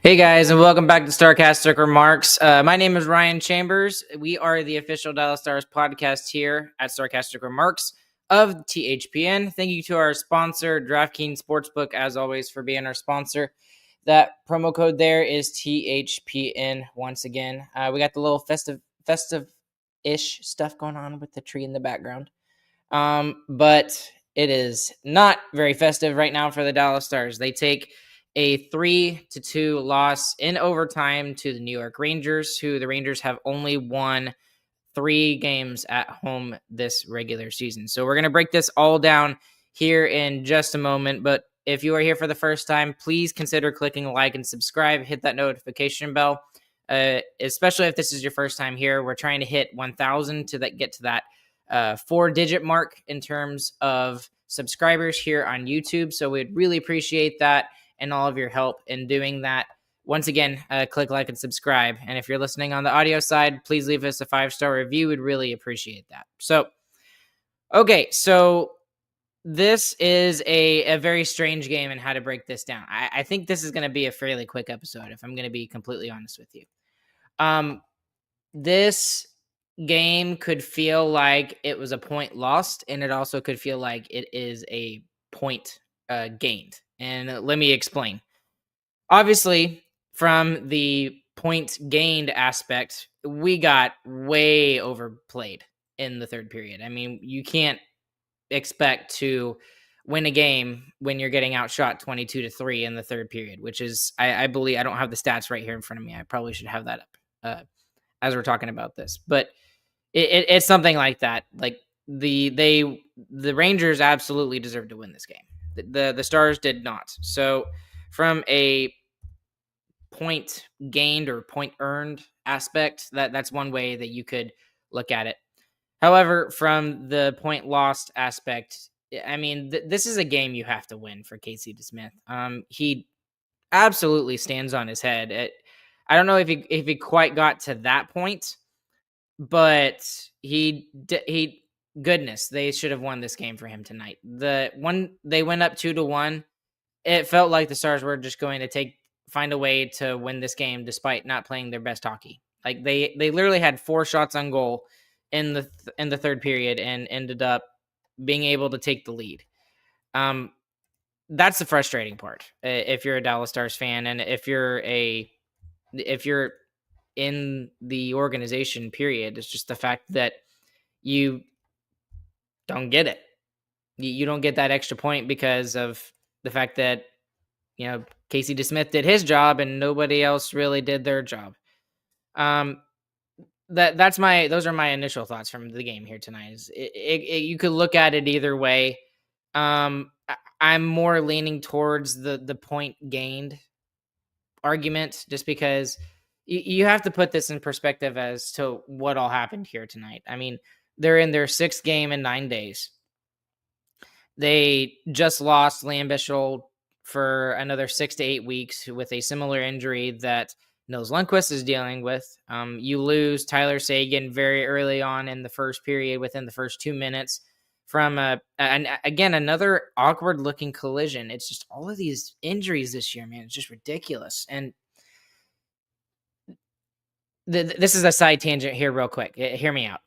Hey guys, and welcome back to Starcastic Remarks. My name is Ryan Chambers. We are the official Dallas Stars podcast here at Starcastic Remarks of THPN. Thank you to our sponsor, DraftKings Sportsbook, as always, for being our sponsor. That promo code there is THPN once again. We got the little festive-ish stuff going on with the tree in the background. But it is not very festive right now for the Dallas Stars. They take a 3-2 loss in overtime to the New York Rangers, who the Rangers have only won 3 games at home this regular season. So we're going to break this all down here in just a moment. But if you are here for the first time, please consider clicking like and subscribe. Hit that notification bell, especially if this is your first time here. We're trying to hit 1,000 to get to that 4-digit mark in terms of subscribers here on YouTube. So we'd really appreciate that and all of your help in doing that. Once again, click like and subscribe. And if you're listening on the audio side, please leave us a 5-star review. We'd really appreciate that. So this is a very strange game and how to break this down. I think this is going to be a fairly quick episode, if I'm going to be completely honest with you. This game could feel like it was a point lost, and it also could feel like it is a point gained. And let me explain. Obviously, from the point gained aspect, we got way overplayed in the third period. I mean, you can't expect to win a game when you're getting outshot 22-3 in the third period, which is, I believe, I don't have the stats right here in front of me. I probably should have that up as we're talking about this. But it's something like that. Like the Rangers absolutely deserved to win this game. The Stars did not. So from a point gained or point earned aspect, that's one way that you could look at it. However, from the point lost aspect, I mean, this is a game you have to win for Casey DeSmith. He absolutely stands on his head. I don't know if he quite got to that point, but goodness, they should have won this game for him tonight. They went up 2-1. It felt like the Stars were just going to find a way to win this game despite not playing their best hockey. Like they literally had 4 shots on goal in the third period and ended up being able to take the lead. That's the frustrating part. If you're a Dallas Stars fan, and if you're in the organization, period, it's just the fact that you don't get it. You don't get that extra point because of the fact that, Casey DeSmith did his job and nobody else really did their job. Those are my initial thoughts from the game here tonight. You could look at it either way. I'm more leaning towards the point gained argument, just because you have to put this in perspective as to what all happened here tonight. I mean, they're in their 6th game in 9 days. They just lost Liam Bichsel for another 6 to 8 weeks with a similar injury that Nils Lundkvist is dealing with. You lose Tyler Seguin very early on in the first period, within the first 2 minutes, from again another awkward-looking collision. It's just all of these injuries this year, man. It's just ridiculous. And this is a side tangent here real quick. Hear me out.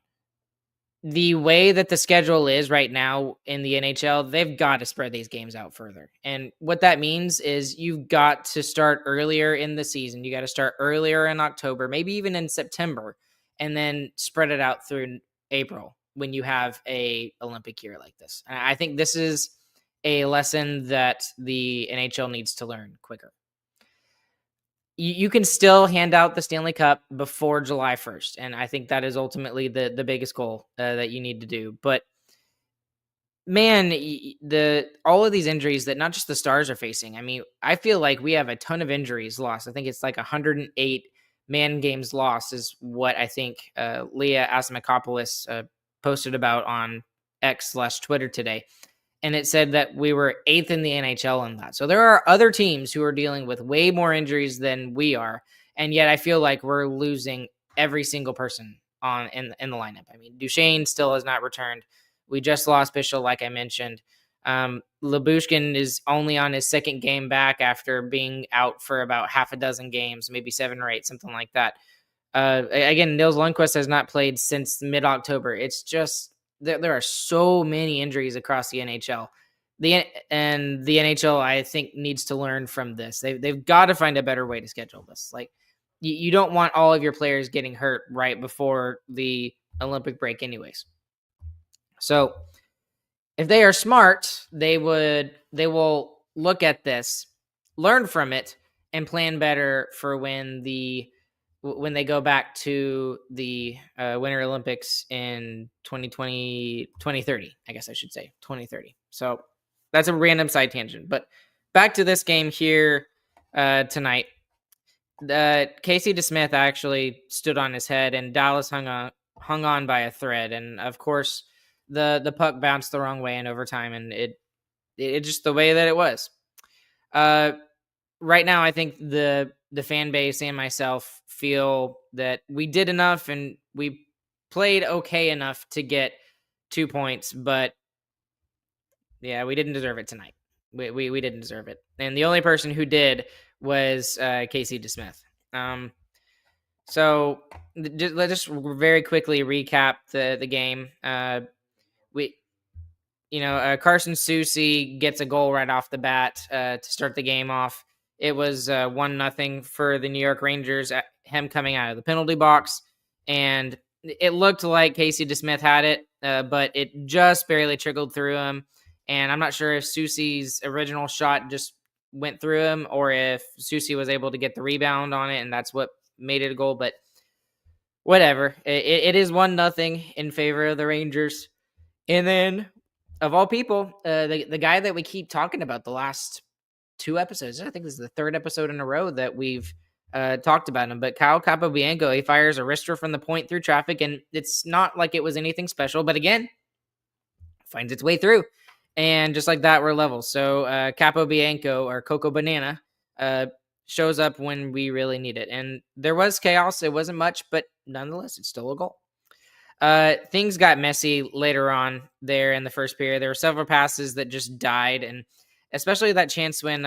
The way that the schedule is right now in the NHL, they've got to spread these games out further. And what that means is you've got to start earlier in the season. You got to start earlier in October, maybe even in September, and then spread it out through April when you have a Olympic year like this. And I think this is a lesson that the NHL needs to learn quicker. You can still hand out the Stanley Cup before July 1st. And I think that is ultimately the biggest goal that you need to do. But man, all of these injuries that not just the Stars are facing. I mean, I feel like we have a ton of injuries lost. I think it's like 108 man games lost is what I think Leah Asimakopoulos posted about on X/Twitter today. And it said that we were 8th in the NHL in that. So there are other teams who are dealing with way more injuries than we are. And yet I feel like we're losing every single person in the lineup. I mean, Duchesne still has not returned. We just lost Bichsel, like I mentioned. Labushkin is only on his second game back after being out for about half a dozen games, maybe 7 or 8, something like that. Again, Nils Lundqvist has not played since mid-October. It's just there are so many injuries across the NHL. The NHL, I think, needs to learn from this. They've got to find a better way to schedule this. Like, you don't want all of your players getting hurt right before the Olympic break, anyways. So, if they are smart, they will look at this, learn from it, and plan better for when they go back to the Winter Olympics in 2030, I guess I should say 2030. So that's a random side tangent, but back to this game here tonight. Casey DeSmith actually stood on his head, and Dallas hung on by a thread. And of course, the puck bounced the wrong way in overtime, and it just the way that it was. Right now, I think the fan base and myself feel that we did enough and we played okay enough to get 2 points, but yeah, we didn't deserve it tonight. We didn't deserve it, and the only person who did was Casey DeSmith. So let's just very quickly recap the game. Carson Soucy gets a goal right off the bat to start the game off. It was 1-0 for the New York Rangers, him coming out of the penalty box. And it looked like Casey DeSmith had it, but it just barely trickled through him. And I'm not sure if Soucy's original shot just went through him or if Soucy was able to get the rebound on it, and that's what made it a goal. But whatever. It is 1-0 in favor of the Rangers. And then, of all people, the guy that we keep talking about the last 2 episodes, I think this is the 3rd episode in a row that we've talked about him, but Kyle Capobianco, he fires a wrister from the point through traffic, and it's not like it was anything special, but again, finds its way through. And just like that, we're level. So Capobianco, or Coco Banana, shows up when we really need it. And there was chaos. It wasn't much, but nonetheless, it's still a goal. Things got messy later on there in the first period. There were several passes that just died, and especially that chance when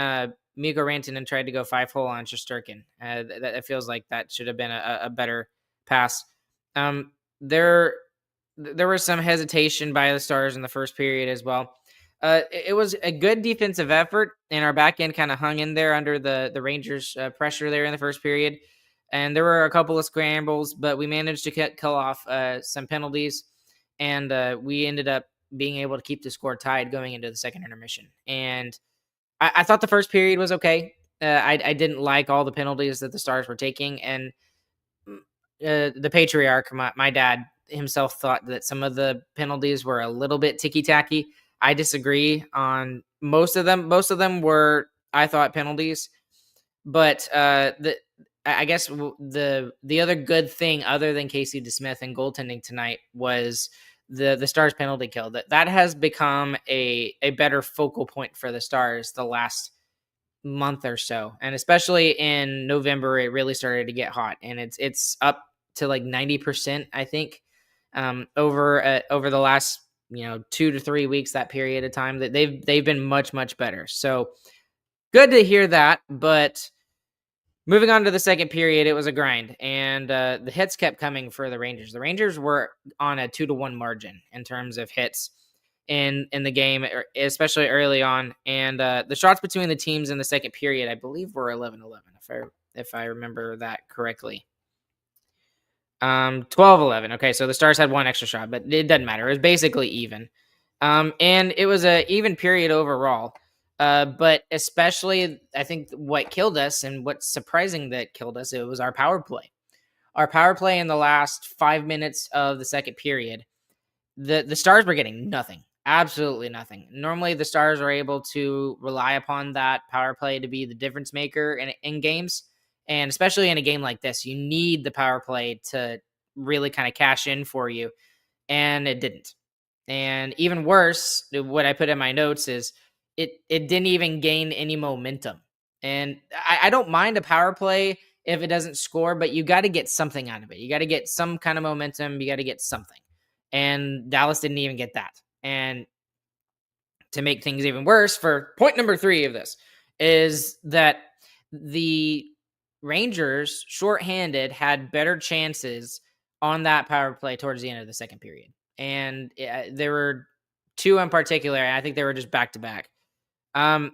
Mikko Rantanen tried to go 5-hole on Shesterkin. That feels like that should have been a better pass. There was some hesitation by the Stars in the first period as well. It was a good defensive effort, and our back end kind of hung in there under the Rangers' pressure there in the first period. And there were a couple of scrambles, but we managed to kill off some penalties, and we ended up being able to keep the score tied going into the second intermission. And I thought the first period was okay. I didn't like all the penalties that the Stars were taking, and the patriarch, my dad himself, thought that some of the penalties were a little bit ticky-tacky. I disagree on most of them. Most of them were, I thought, penalties, but I guess the other good thing, other than Casey DeSmith and goaltending tonight, was the Stars penalty kill. That has become a better focal point for the Stars the last month or so, and especially in November, it really started to get hot, and it's up to like 90%, I think, over the last 2 to 3 weeks, that period of time, that they've been much better. So good to hear that, but. Moving on to the second period, it was a grind, and the hits kept coming for the Rangers. The Rangers were on a 2-1 margin in terms of hits in the game, especially early on. And the shots between the teams in the second period, I believe, were 11-11, if I remember that correctly. 12-11. Okay, so the Stars had one extra shot, but it doesn't matter. It was basically even. And it was an even period overall. But especially, I think what killed us and what's surprising that killed us, it was our power play. Our power play in the last 5 minutes of the second period, the Stars were getting nothing, absolutely nothing. Normally, the Stars are able to rely upon that power play to be the difference maker in games, and especially in a game like this, you need the power play to really kind of cash in for you, and it didn't. And even worse, what I put in my notes is, it didn't even gain any momentum. And I don't mind a power play if it doesn't score, but you got to get something out of it. You got to get some kind of momentum. You got to get something. And Dallas didn't even get that. And to make things even worse, for point number 3 of this, is that the Rangers, shorthanded, had better chances on that power play towards the end of the second period. And there were 2 in particular. I think they were just back to back. And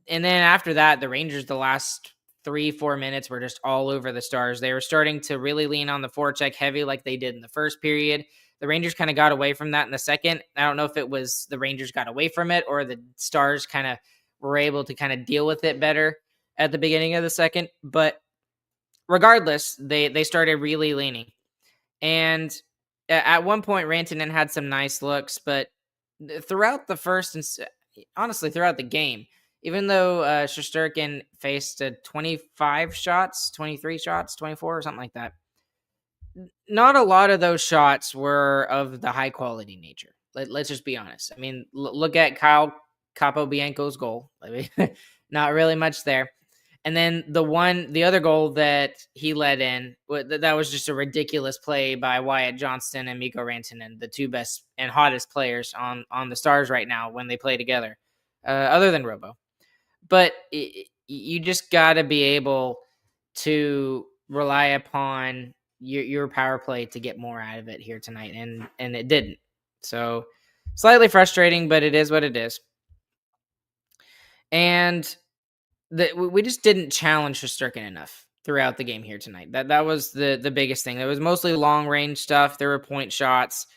then after that, the Rangers, the last 3-4 minutes were just all over the Stars. They were starting to really lean on the forecheck heavy like they did in the first period. The Rangers kind of got away from that in the second. I don't know if it was the Rangers got away from it or the Stars kind of were able to kind of deal with it better at the beginning of the second. But regardless, they started really leaning. And at one point, Rantanen had some nice looks, but throughout the first and honestly throughout the game, even though Shesterkin faced 25 shots, 23 shots, 24 or something like that, not a lot of those shots were of the high quality nature. Let's just be honest. I mean, look at Kyle Capobianco's goal. I mean, not really much there. And then the other goal that he let in, that was just a ridiculous play by Wyatt Johnston and Mikko Rantanen, the 2 best and hottest players on the Stars right now when they play together, other than Robo. But you just got to be able to rely upon your power play to get more out of it here tonight, and it didn't. So slightly frustrating, but it is what it is. And we just didn't challenge Shesterkin enough throughout the game here tonight. That was the biggest thing. It was mostly long range stuff. There were point shots.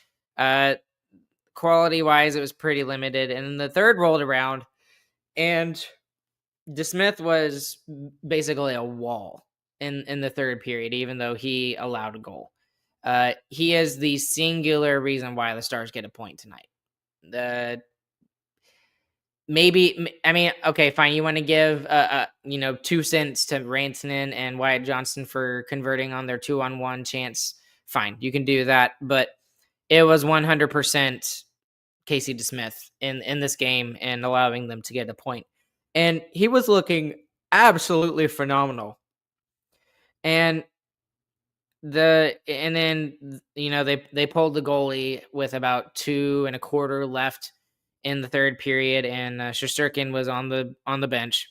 Quality wise, it was pretty limited. And then the third rolled around, and DeSmith was basically a wall in the third period, even though he allowed a goal. He is the singular reason why the Stars get a point tonight. Maybe, I mean, okay, fine. You want to give, 2 cents to Rantanen and Wyatt Johnston for converting on their 2-on-1 chance. Fine, you can do that. But it was 100% Casey DeSmith in this game and allowing them to get a point. And he was looking absolutely phenomenal. And then they pulled the goalie with about 2 1/4 left in the third period, and Shesterkin was on the bench.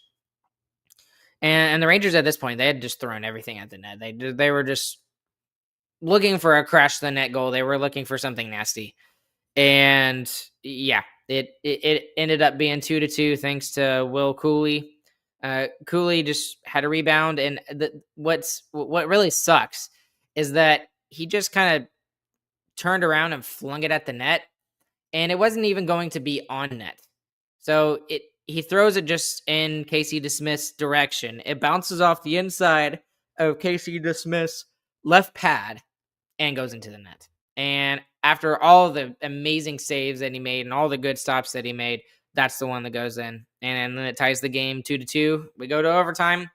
And the Rangers at this point, they had just thrown everything at the net. They were just looking for a crash the net goal. They were looking for something nasty. And yeah, it ended up being 2-2 thanks to Will Cooley. Cooley just had a rebound, and what really sucks is that he just kind of turned around and flung it at the net, and it wasn't even going to be on net. So he throws it just in Casey DeSmith's direction. It bounces off the inside of Casey DeSmith's left pad and goes into the net. And after all the amazing saves that he made and all the good stops that he made, that's the one that goes in. And then it ties the game 2-2. We go to overtime.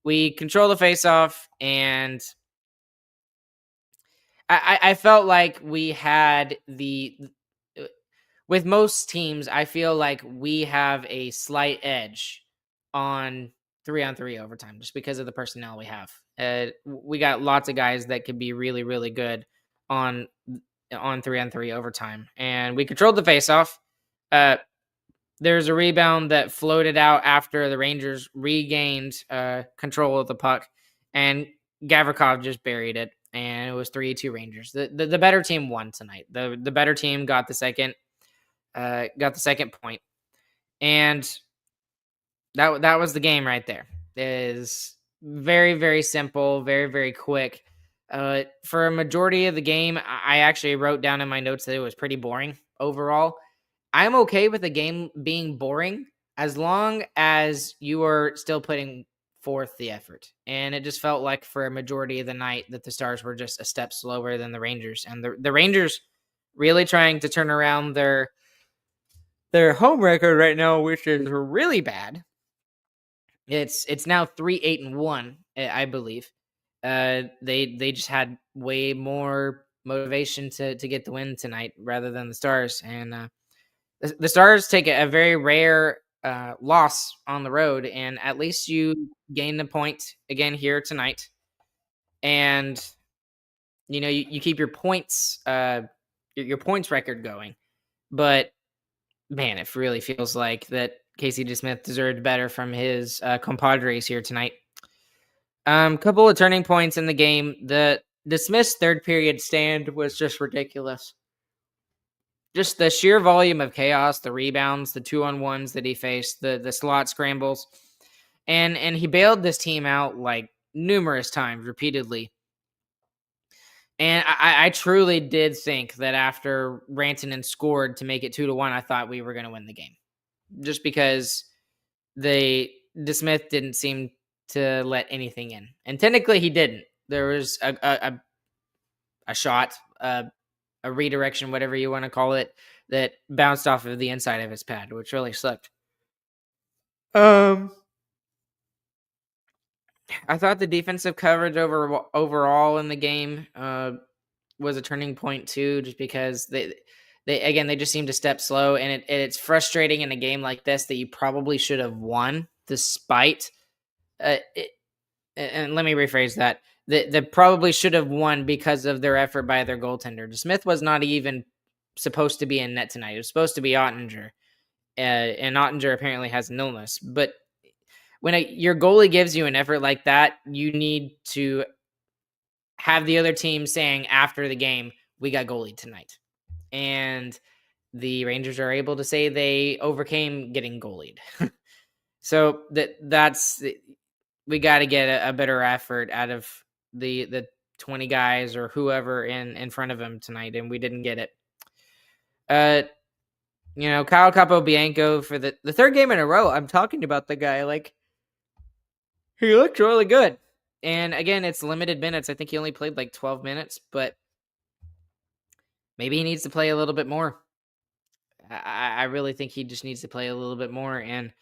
We control the faceoff, and I felt like we had with most teams, I feel like we have a slight edge on 3-on-3 overtime just because of the personnel we have. We got lots of guys that could be really, really good on 3-on-3 overtime, and we controlled the faceoff. There's a rebound that floated out after the Rangers regained control of the puck, and Gavrikov just buried it, and it was 3-2 Rangers. The better team won tonight. The better team got the second point, and that was the game right there. It is very, very simple, very, very quick. For a majority of the game, I actually wrote down in my notes that it was pretty boring overall. I'm okay with the game being boring as long as you are still putting forth the effort. And it just felt like for a majority of the night that the Stars were just a step slower than the Rangers. And the Rangers really trying to turn around their home record right now, which is really bad. It's now 3-8-1, I believe. They just had way more motivation to get the win tonight rather than the Stars. And the Stars take a very rare loss on the road, and at least you gain the point again here tonight. And you keep your points your points record going. But man, it really feels like that Casey DeSmith deserved better from his compadres here tonight. Couple of turning points in the game. The DeSmith's third period stand was just ridiculous. Just the sheer volume of chaos, the rebounds, the 2-on-1s that he faced, the slot scrambles, and he bailed this team out like numerous times, repeatedly. And I truly did think that after Rantanen scored to make it 2-1, I thought we were going to win the game, just because DeSmith didn't seem to let anything in, and technically he didn't. There was a shot, a redirection, whatever you want to call it, that bounced off of the inside of his pad, which really sucked. I thought the defensive coverage overall in the game was a turning point too, just because they just seem to step slow, and it's frustrating in a game like this that you probably should have won despite. And let me rephrase that: they probably should have won because of their effort by their goaltender. Smith was not even supposed to be in net tonight. It was supposed to be Ottinger, and Ottinger apparently has an illness, but when your goalie gives you an effort like that, you need to have the other team saying after the game, we got goalie tonight. And the Rangers are able to say they overcame getting goalied. So that's we got to get a better effort out of the 20 guys or whoever in front of him tonight, and we didn't get it. Kyle Capobianco for the third game in a row. I'm talking about the guy like he looked really good. And again, it's limited minutes. I think he only played like 12 minutes, but maybe he needs to play a little bit more. I really think he just needs to play a little bit more. And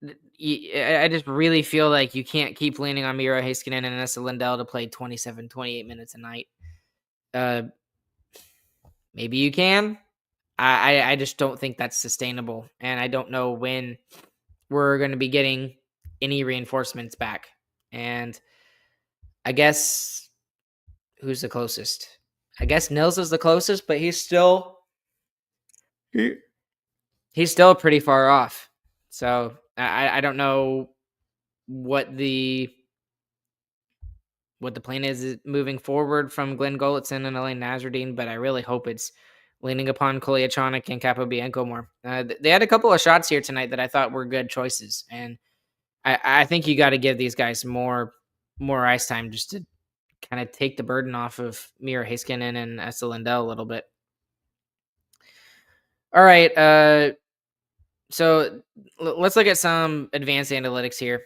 I just really feel like you can't keep leaning on Miro Heiskanen and Esa Lindell to play 27, 28 minutes a night. Maybe you can. I just don't think that's sustainable. And I don't know when we're going to be getting any reinforcements back. And I guess who's the closest? I guess Nils is the closest, but he's still pretty far off. So I don't know what the plan is moving forward from Glenn Golitzin and Elaine Nasruddin, but I really hope it's leaning upon Kolyachonok and Capobianco more. They had a couple of shots here tonight that I thought were good choices, and I think you got to give these guys more ice time just to kind of take the burden off of Miro Heiskanen and Esa Lindell a little bit. All right, so let's look at some advanced analytics here.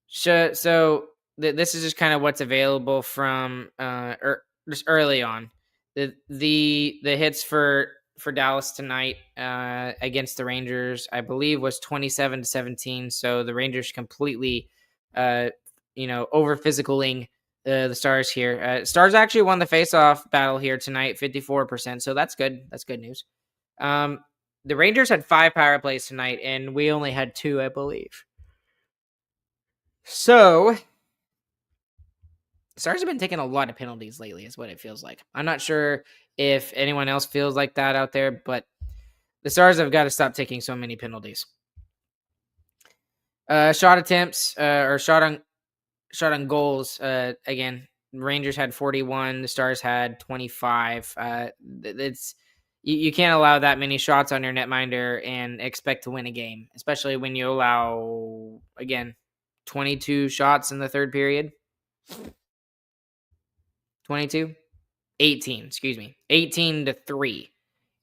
So this is just kind of what's available from just early on. The hits for Dallas tonight against the Rangers, I believe, was 27-17. So the Rangers completely, over physicaling the Stars here. Stars actually won the faceoff battle here tonight, 54%. So that's good. That's good news. The Rangers had 5 power plays tonight, and we only had 2, I believe. So Stars have been taking a lot of penalties lately, is what it feels like. I'm not sure if anyone else feels like that out there, but the Stars have got to stop taking so many penalties. Shot attempts or shot on goals. Again, Rangers had 41. The Stars had 25. You can't allow that many shots on your netminder and expect to win a game, especially when you allow, again, 22 shots in the third period. 18, 18-3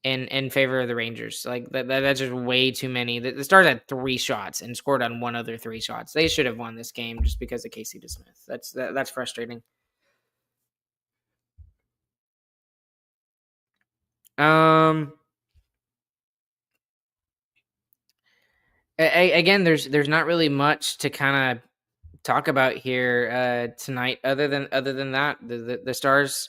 in favor of the Rangers. Like that's just way too many. The Stars had 3 shots and scored on one other 3 shots. They should have won this game just because of Casey DeSmith. That's frustrating. Again, there's not really much to kind of talk about here tonight other than that. The Stars,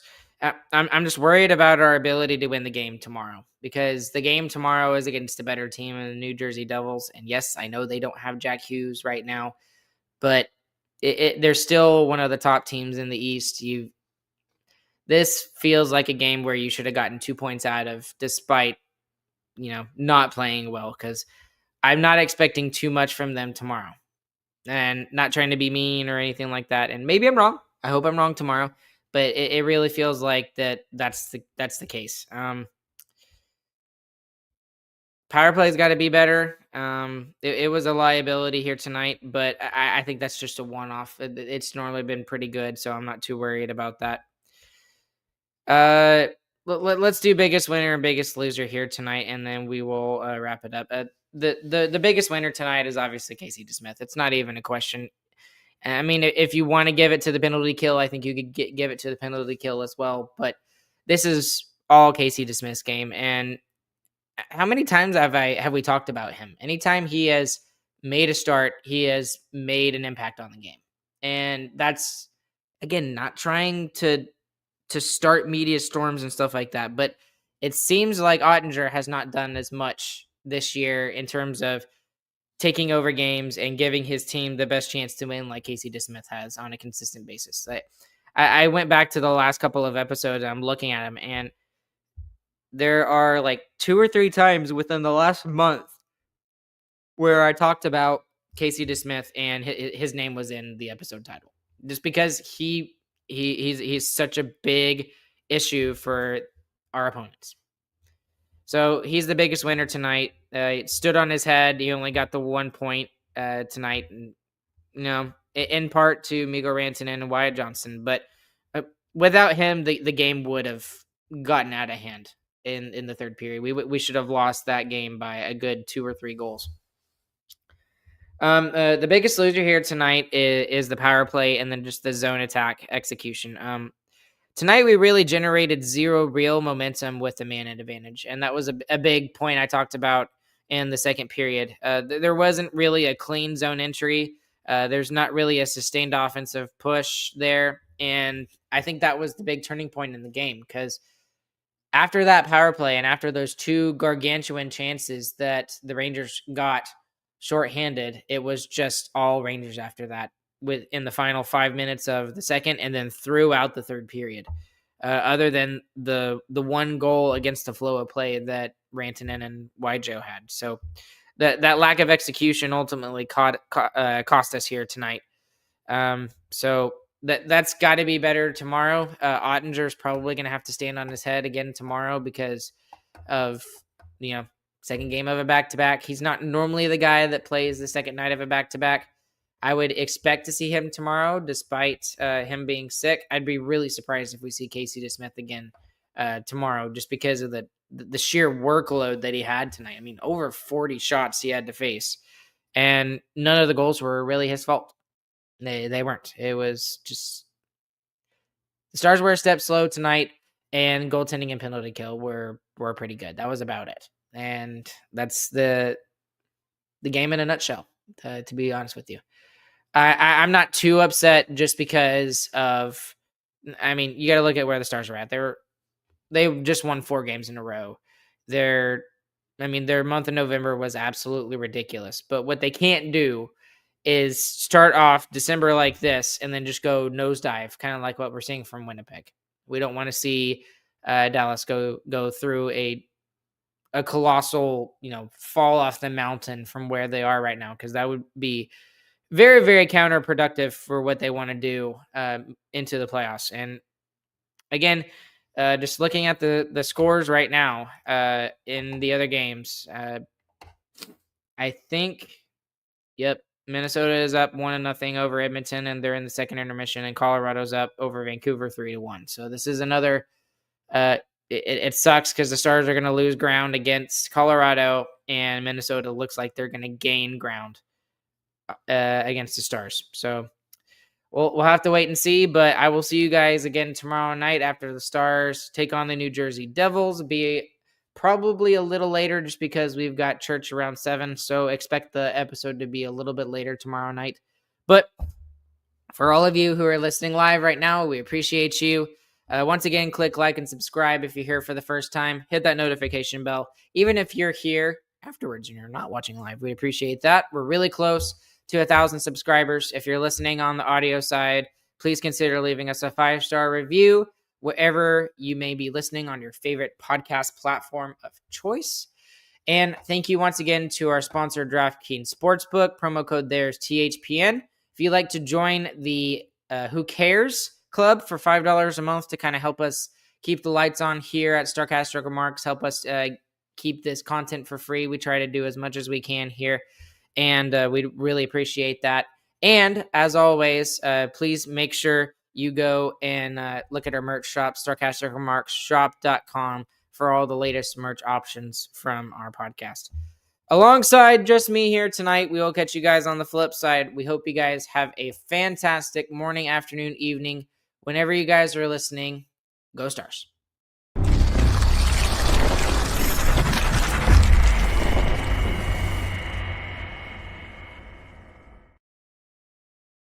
I'm just worried about our ability to win the game tomorrow, because the game tomorrow is against a better team in the New Jersey Devils. And yes, I know they don't have Jack Hughes right now, but they're still one of the top teams in the East. This feels like a game where you should have gotten 2 points out of, despite not playing well, because I'm not expecting too much from them tomorrow, and not trying to be mean or anything like that. And maybe I'm wrong. I hope I'm wrong tomorrow, but it really feels like that's the case. Power play's got to be better. It was a liability here tonight, but I think that's just a one-off. It's normally been pretty good, so I'm not too worried about that. Let's do biggest winner and biggest loser here tonight, and then we will wrap it up. The biggest winner tonight is obviously Casey DeSmith. It's not even a question. I mean, if you want to give it to the penalty kill, I think you could give it to the penalty kill as well. But this is all Casey DeSmith's game, and how many times have we talked about him? Anytime he has made a start, he has made an impact on the game. And that's, again, not trying to start media storms and stuff like that, but it seems like Ottinger has not done as much this year in terms of taking over games and giving his team the best chance to win, like Casey DeSmith has on a consistent basis. I went back to the last couple of episodes, and I'm looking at him, and there are like 2 or 3 times within the last month where I talked about Casey DeSmith and his name was in the episode title, just because he's such a big issue for our opponents. So he's the biggest winner tonight. It stood on his head. He only got the 1 point tonight, and in part to Migo Rantanen and Wyatt Johnson, but without him, the game would have gotten out of hand in the third period. We should have lost that game by a good 2 or 3 goals. The biggest loser here tonight is the power play, and then just the zone attack execution. Tonight we really generated zero real momentum with the man advantage, and that was a big point I talked about in the second period. There wasn't really a clean zone entry. There's not really a sustained offensive push there, and I think that was the big turning point in the game, because after that power play and after those 2 gargantuan chances that the Rangers got shorthanded, it was just all Rangers after that, in the final 5 minutes of the second and then throughout the third period. Other than the 1 goal against the flow of play that Rantanen and Wyjo had. So that lack of execution ultimately cost us here tonight. So that's got to be better tomorrow. Ottinger's probably going to have to stand on his head again tomorrow because of, second game of a back-to-back. He's not normally the guy that plays the second night of a back-to-back. I would expect to see him tomorrow, despite him being sick. I'd be really surprised if we see Casey DeSmith again tomorrow, just because of the sheer workload that he had tonight. I mean, over 40 shots he had to face, and none of the goals were really his fault. They weren't. It was just the Stars were a step slow tonight, and goaltending and penalty kill were pretty good. That was about it, and that's the game in a nutshell. To be honest with you, I'm not too upset just because of. I mean, you got to look at where the Stars are at. They just won 4 games in a row. Their month of November was absolutely ridiculous. But what they can't do is start off December like this and then just go nosedive, kind of like what we're seeing from Winnipeg. We don't want to see Dallas go through a colossal, fall off the mountain from where they are right now, because that would be very, very counterproductive for what they want to do into the playoffs. And again, just looking at the scores right now in the other games, I think, Minnesota is up 1-0 over Edmonton, and they're in the second intermission, and Colorado's up over Vancouver 3-1. So this is another. It sucks because the Stars are going to lose ground against Colorado, and Minnesota looks like they're going to gain ground against the Stars. So we'll have to wait and see, but I will see you guys again tomorrow night after the Stars take on the New Jersey Devils. Be probably a little later just because we've got church around 7, so expect the episode to be a little bit later tomorrow night. But for all of you who are listening live right now, we appreciate you. Once again, click like and subscribe if you're here for the first time. Hit that notification bell. Even if you're here afterwards and you're not watching live, we appreciate that. We're really close to 1,000 subscribers. If you're listening on the audio side, please consider leaving us a 5-star review wherever you may be listening on your favorite podcast platform of choice. And thank you once again to our sponsor, DraftKings Sportsbook. Promo code there is THPN. If you'd like to join the Who Cares Club for $5 a month to kind of help us keep the lights on here at Starcast Remarks, help us keep this content for free. We try to do as much as we can here, and we really appreciate that. And as always, please make sure you go and look at our merch shop, StarcastRemarksShop.com, for all the latest merch options from our podcast. Alongside just me here tonight, we will catch you guys on the flip side. We hope you guys have a fantastic morning, afternoon, evening. Whenever you guys are listening, go Stars.